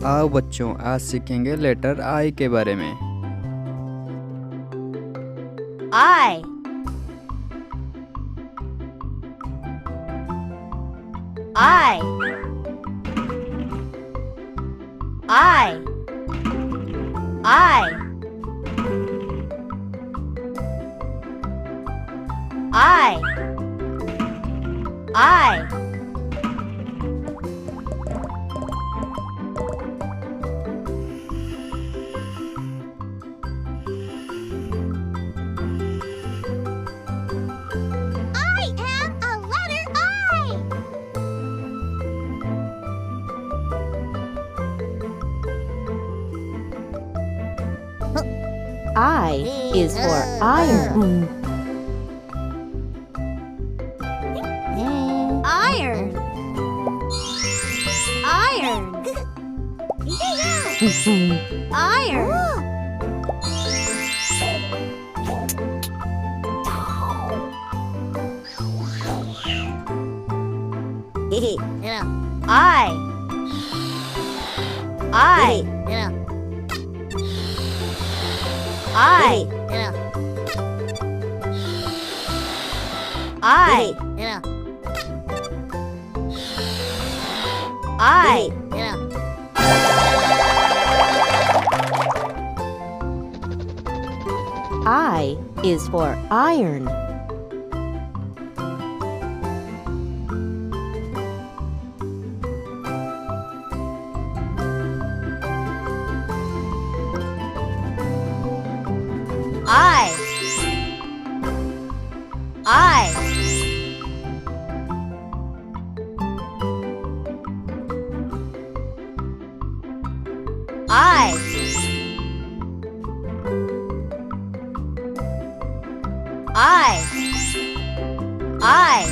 आओ बच्चों, आज सीखेंगे लेटर आई के बारे में। I I I I I I am a letter I. I is for iron. Iron. Iron. Iron. I. I. I. I. I. I is for iron. I. I. I. I. I.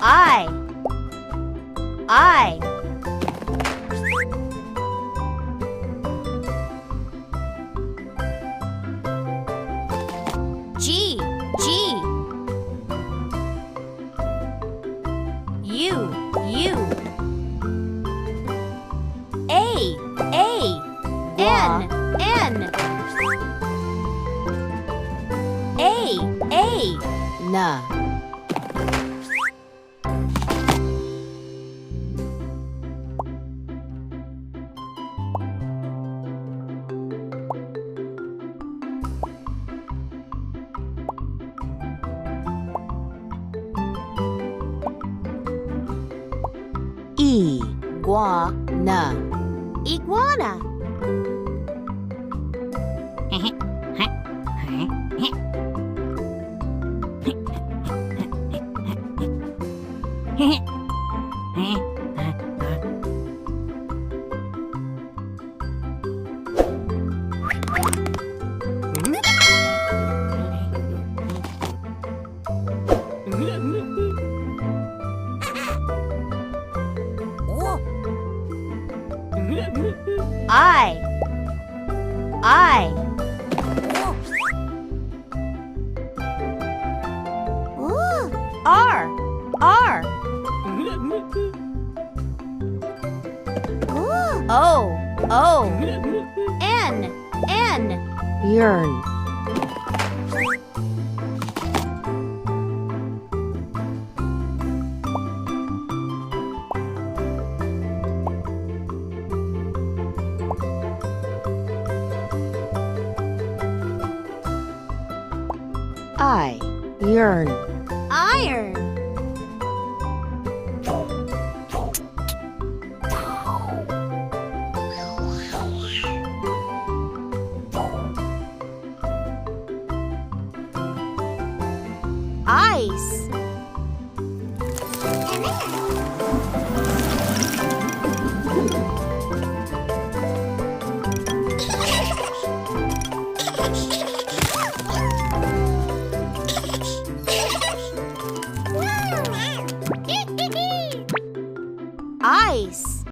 I. I. G. G. U. U. A. A. N. N. A. A. Na. Iguana. Iguana. I. I. R. R. O. O. N. N. Yearn. I. Yearn. Iron.